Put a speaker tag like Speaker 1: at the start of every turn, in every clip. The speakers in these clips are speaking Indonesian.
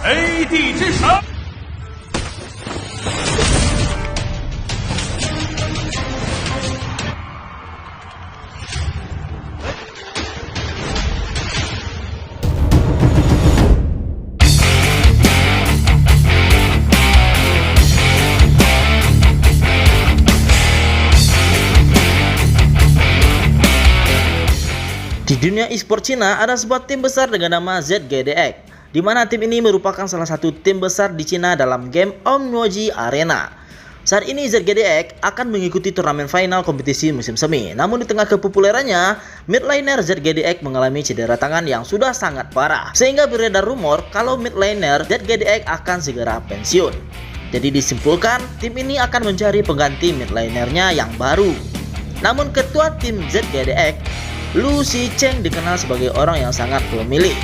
Speaker 1: ，A 地之神。
Speaker 2: Di dunia e-sport Cina ada sebuah tim besar dengan nama ZGDX, di mana tim ini merupakan salah satu tim besar di Cina dalam game Onmoji Arena. Saat ini ZGDX akan mengikuti turnamen final kompetisi musim semi. Namun di tengah kepopulerannya, mid laner ZGDX mengalami cedera tangan yang sudah sangat parah, sehingga beredar rumor kalau mid laner ZGDX akan segera pensiun. Jadi disimpulkan, tim ini akan mencari pengganti mid lanernya yang baru. Namun ketua tim ZGDX, Lu Shicheng, dikenal sebagai orang yang sangat pemilih.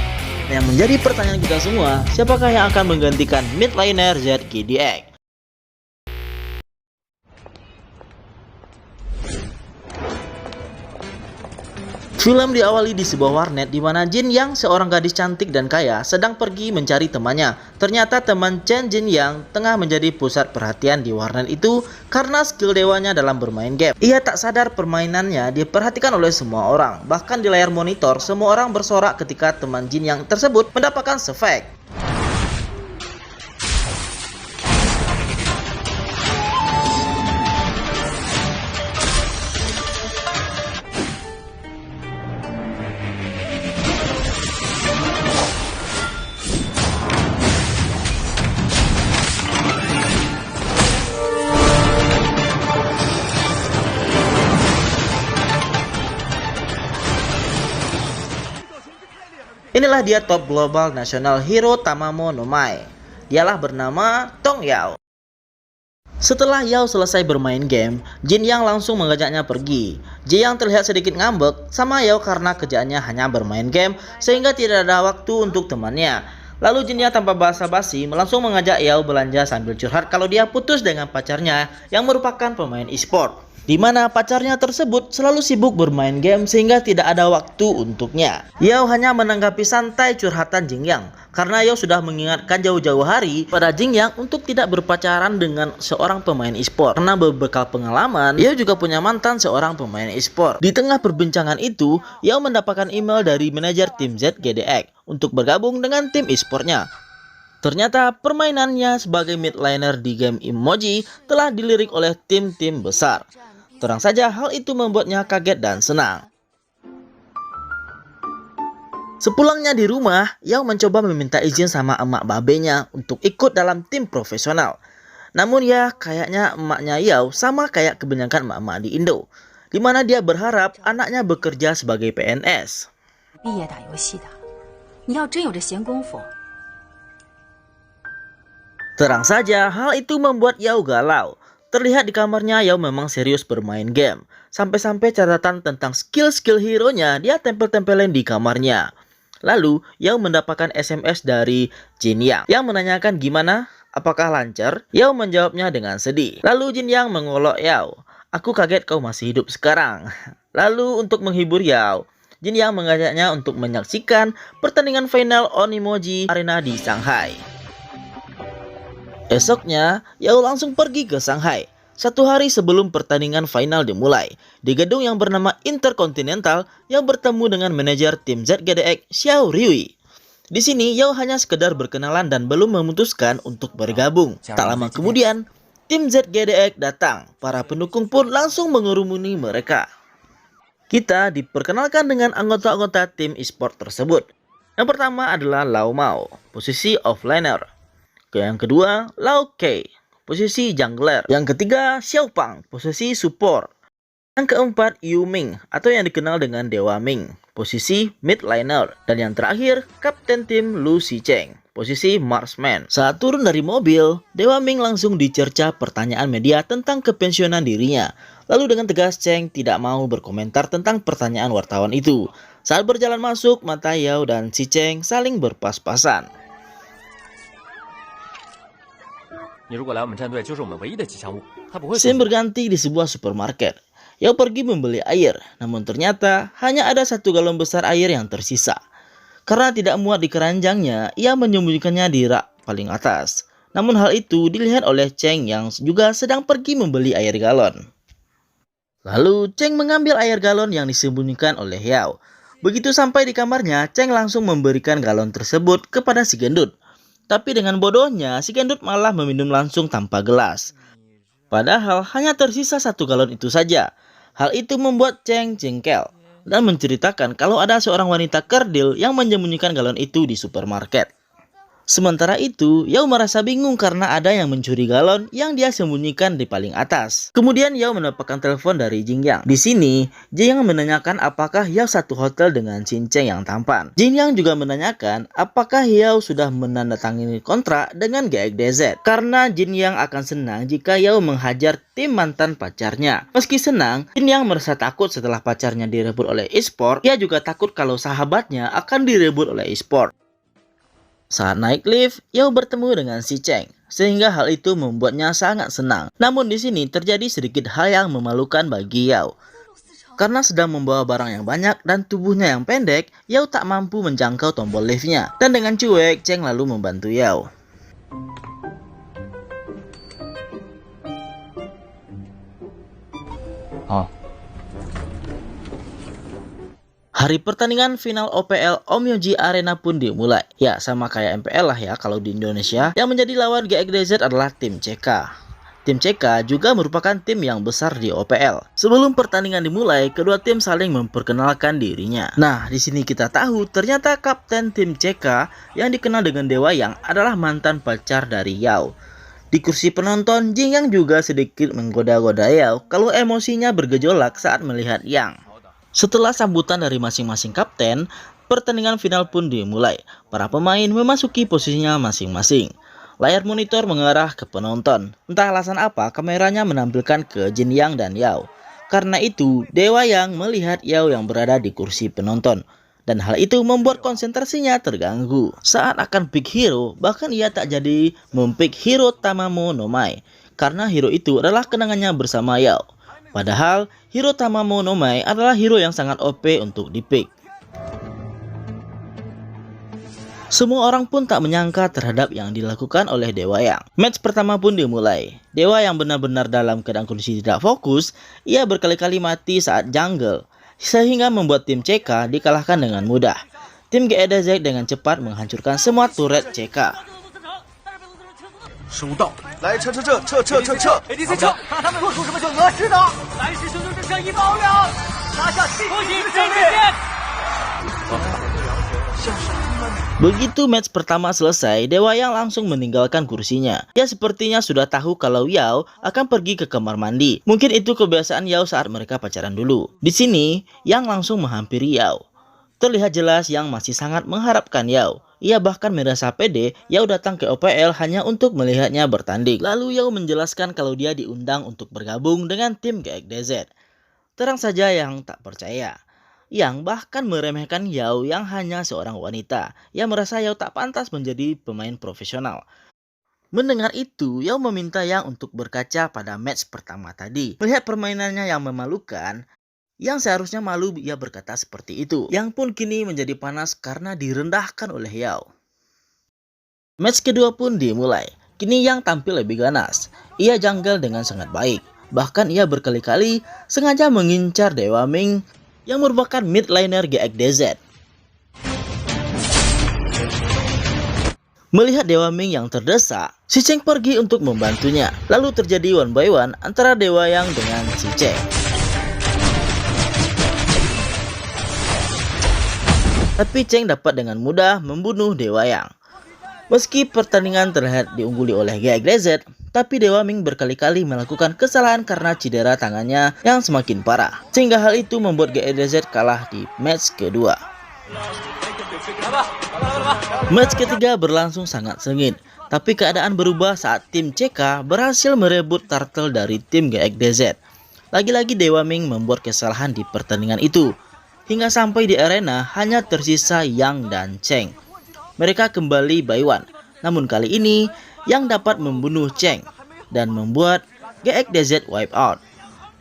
Speaker 2: Yang menjadi pertanyaan kita semua, siapakah yang akan menggantikan mid laner ZGDX? Film diawali di sebuah warnet di mana Jin Yang, seorang gadis cantik dan kaya, sedang pergi mencari temannya. Ternyata teman Chen Jin Yang tengah menjadi pusat perhatian di warnet itu karena skill dewanya dalam bermain game. Ia tak sadar permainannya diperhatikan oleh semua orang. Bahkan di layar monitor, semua orang bersorak ketika teman Jin Yang tersebut mendapatkan sefek. Inilah dia top global nasional hero Tamamo no Mae. Dialah bernama Tong Yao. Setelah Yao selesai bermain game, Jin Yang langsung mengajaknya pergi. Jin Yang terlihat sedikit ngambek sama Yao karena kerjaannya hanya bermain game sehingga tidak ada waktu untuk temannya. Lalu Jin Yang tanpa basa-basi langsung mengajak Yao belanja sambil curhat kalau dia putus dengan pacarnya yang merupakan pemain e-sport, di mana pacarnya tersebut selalu sibuk bermain game sehingga tidak ada waktu untuknya. Yao hanya menanggapi santai curhatan Jin Yang karena Yao sudah mengingatkan jauh-jauh hari pada Jin Yang untuk tidak berpacaran dengan seorang pemain e-sport. Karena berbekal pengalaman, Yao juga punya mantan seorang pemain e-sport. Di tengah perbincangan itu, Yao mendapatkan email dari manajer tim ZGDX untuk bergabung dengan tim e-sportnya. Ternyata permainannya sebagai mid laner di game Onmoji telah dilirik oleh tim-tim besar. Terang saja hal itu membuatnya kaget dan senang. Sepulangnya di rumah, Yao mencoba meminta izin sama emak babenya untuk ikut dalam tim profesional. Namun ya kayaknya emaknya Yao sama kayak kebanyakan emak-emak di Indo, di mana dia berharap anaknya bekerja sebagai PNS. Terang saja hal itu membuat Yao galau. Terlihat di kamarnya Yao memang serius bermain game. Sampai-sampai catatan tentang skill-skill hero-nya dia tempel-tempelin di kamarnya. Lalu Yao mendapatkan SMS dari Jin Yang yang menanyakan gimana, apakah lancar? Yao menjawabnya dengan sedih. Lalu Jin Yang mengolok Yao, "Aku kaget kau masih hidup sekarang." Lalu untuk menghibur Yao, Jin Yang mengajaknya untuk menyaksikan pertandingan final Onmoji Arena di Shanghai. Esoknya, Yao langsung pergi ke Shanghai. 1 hari sebelum pertandingan final dimulai, di gedung yang bernama Intercontinental, Yao bertemu dengan manajer tim ZGDX, Xiao Rui. Di sini, Yao hanya sekedar berkenalan dan belum memutuskan untuk bergabung. Tak lama kemudian, tim ZGDX datang. Para pendukung pun langsung mengerumuni mereka. Kita diperkenalkan dengan anggota-anggota tim e-sport tersebut. Yang pertama adalah Lao Mao, posisi offlaner. Yang kedua, Lao Kei, posisi jungler. Yang ketiga, Xiao Pang, posisi support. Yang keempat, Yu Ming atau yang dikenal dengan Dewa Ming, posisi mid laner. Dan yang terakhir, kapten tim Lu Shicheng, posisi marksman. Saat turun dari mobil, Dewa Ming langsung dicerca pertanyaan media tentang kepensiunan dirinya. Lalu dengan tegas Cheng tidak mau berkomentar tentang pertanyaan wartawan itu. Saat berjalan masuk, mata Yao dan Shicheng saling berpas-pasan. Scene berganti di sebuah supermarket. Yao pergi membeli air, namun ternyata hanya ada 1 galon besar air yang tersisa. Karena tidak muat di keranjangnya, ia menyembunyikannya di rak paling atas. Namun hal itu dilihat oleh Cheng yang juga sedang pergi membeli air galon. Lalu Cheng mengambil air galon yang disembunyikan oleh Yao. Begitu sampai di kamarnya, Cheng langsung memberikan galon tersebut kepada si gendut. Tapi dengan bodohnya, si gendut malah meminum langsung tanpa gelas. Padahal hanya tersisa 1 galon itu saja. Hal itu membuat Cheng jengkel dan menceritakan kalau ada seorang wanita kerdil yang menyembunyikan galon itu di supermarket. Sementara itu, Yao merasa bingung karena ada yang mencuri galon yang dia sembunyikan di paling atas. Kemudian Yao mendapatkan telepon dari Jin Yang. Di sini, Jin Yang menanyakan apakah Yao satu hotel dengan Shin Cheng yang tampan. Jin Yang juga menanyakan apakah Yao sudah menandatangani kontrak dengan GXDZ. Karena Jin Yang akan senang jika Yao menghajar tim mantan pacarnya. Meski senang, Jin Yang merasa takut setelah pacarnya direbut oleh e-sport. Ia juga takut kalau sahabatnya akan direbut oleh e-sport. Saat naik lift, Yao bertemu dengan si Cheng, sehingga hal itu membuatnya sangat senang. Namun di sini terjadi sedikit hal yang memalukan bagi Yao. Karena sedang membawa barang yang banyak dan tubuhnya yang pendek, Yao tak mampu menjangkau tombol liftnya. Dan dengan cuek, Cheng lalu membantu Yao. Hari pertandingan final OPL Omyoji Arena pun dimulai. Ya, sama kayak MPL lah ya kalau di Indonesia. Yang menjadi lawan GXDZ adalah tim CK. Tim CK juga merupakan tim yang besar di OPL. Sebelum pertandingan dimulai, kedua tim saling memperkenalkan dirinya. Nah, di sini kita tahu ternyata kapten tim CK yang dikenal dengan Dewa Yang adalah mantan pacar dari Yao. Di kursi penonton, Jin Yang juga sedikit menggoda-goda Yao kalau emosinya bergejolak saat melihat Yang. Setelah sambutan dari masing-masing kapten, pertandingan final pun dimulai. Para pemain memasuki posisinya masing-masing. Layar monitor mengarah ke penonton. Entah alasan apa, kameranya menampilkan ke Jin Yang dan Yao. Karena itu, Dewa Yang melihat Yao yang berada di kursi penonton. Dan hal itu membuat konsentrasinya terganggu. Saat akan pick hero, bahkan ia tak jadi mempick hero Tamamo no Mai. Karena hero itu adalah kenangannya bersama Yao. Padahal, hero Tamamo no Mai adalah hero yang sangat OP untuk dipick. Semua orang pun tak menyangka terhadap yang dilakukan oleh Dewa Yang. Match pertama pun dimulai. Dewa Yang benar-benar dalam keadaan kondisi tidak fokus. Ia berkali-kali mati saat jungle, sehingga membuat tim CK dikalahkan dengan mudah. Tim GXDZ dengan cepat menghancurkan semua turret CK.
Speaker 1: 收到，来撤！ADC 撤！看他们做出什么选择。是的，来势汹汹，这胜一爆了，拿下第一胜利。
Speaker 2: Begitu match pertama selesai, Dewa Yang langsung meninggalkan kursinya. Ia sepertinya sudah tahu kalau Yao akan pergi ke kamar mandi. Mungkin itu kebiasaan Yao saat mereka pacaran dulu. Di sini, Yang langsung menghampiri Yao. Terlihat jelas Yang masih sangat mengharapkan Yao. Ia bahkan merasa pede Yao datang ke OPL hanya untuk melihatnya bertanding. Lalu Yao menjelaskan kalau dia diundang untuk bergabung dengan tim GXDZ. Terang saja Yang tak percaya. Yang bahkan meremehkan Yao yang hanya seorang wanita. Ia merasa Yao tak pantas menjadi pemain profesional. Mendengar itu, Yao meminta Yang untuk berkaca pada match pertama tadi. Melihat permainannya yang memalukan, Yang seharusnya malu ia berkata seperti itu. Yang pun kini menjadi panas karena direndahkan oleh Yao. Match kedua pun dimulai. Kini Yang tampil lebih ganas. Ia jungle dengan sangat baik. Bahkan ia berkali-kali sengaja mengincar Dewa Ming yang merupakan mid laner GXDZ. Melihat Dewa Ming yang terdesak, si Cheng pergi untuk membantunya. Lalu terjadi one by one antara Dewa Yang dengan si Cheng. Tapi Cheng dapat dengan mudah membunuh Dewa Yang. Meski pertandingan terlihat diungguli oleh GXDZ, tapi Dewa Ming berkali-kali melakukan kesalahan karena cedera tangannya yang semakin parah. Sehingga hal itu membuat GXDZ kalah di match kedua. Match ketiga berlangsung sangat sengit. Tapi keadaan berubah saat tim CK berhasil merebut turtle dari tim GXDZ. Lagi-lagi Dewa Ming membuat kesalahan di pertandingan itu. Hingga sampai di arena hanya tersisa Yang dan Cheng. Mereka kembali by one. Namun kali ini Yang dapat membunuh Cheng dan membuat GXDZ wipe out.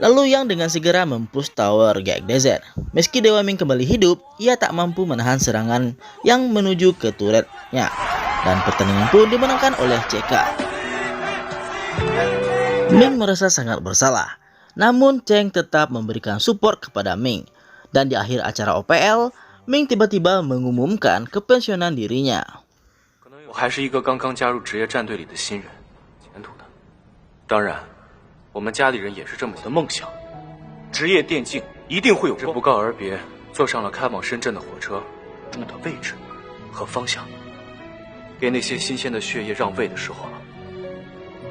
Speaker 2: Lalu Yang dengan segera mempush tower GXDZ. Meski Dewa Ming kembali hidup, ia tak mampu menahan serangan yang menuju ke turretnya. dan pertandingan pun dimenangkan oleh CK. Ming merasa sangat bersalah, namun Cheng tetap memberikan support kepada Ming. Dan di akhir acara OPL, Ming tiba-tiba mengumumkan kepensiunan dirinya.
Speaker 1: 我还是一个刚刚加入职业战队里的新人，前途的。当然，我们家里人也是这么的梦想，职业电竞一定会有光。不告而别，坐上了开往深圳的火车，住的位置和方向，给那些新鲜的血液让位的时候了。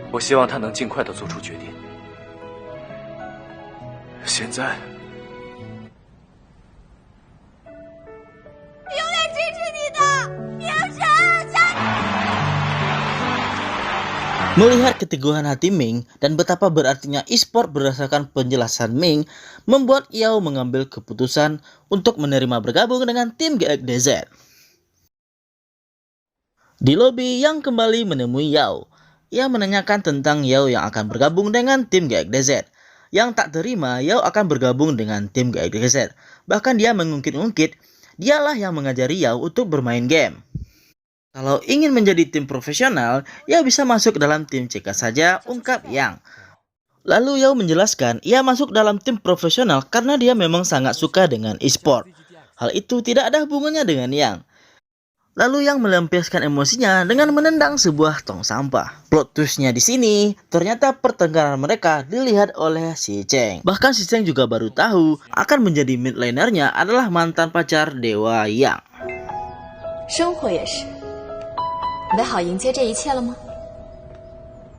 Speaker 1: 我希望他能尽快的做出决定。现在。
Speaker 2: Melihat keteguhan hati Ming dan betapa berartinya e-sport berdasarkan penjelasan Ming, membuat Yao mengambil keputusan untuk menerima bergabung dengan tim GXDZ. Di lobi, Yang kembali menemui Yao. Ia menanyakan tentang Yao yang akan bergabung dengan tim GXDZ. Yang tak terima, Yao akan bergabung dengan tim GXDZ. Bahkan dia mengungkit-ungkit, dialah yang mengajari Yao untuk bermain game. Kalau ingin menjadi tim profesional, ia bisa masuk dalam tim CK saja, ungkap Yang. Lalu Yao menjelaskan, ia masuk dalam tim profesional karena dia memang sangat suka dengan e-sport. Hal itu tidak ada hubungannya dengan Yang. Lalu Yang melampiaskan emosinya dengan menendang sebuah tong sampah. Plot twistnya di sini, ternyata pertengkaran mereka dilihat oleh si Cheng. Bahkan si Cheng juga baru tahu akan menjadi mid lanernya adalah mantan pacar Dewa Yang.
Speaker 3: 生活也是，你备好迎接这一切了吗？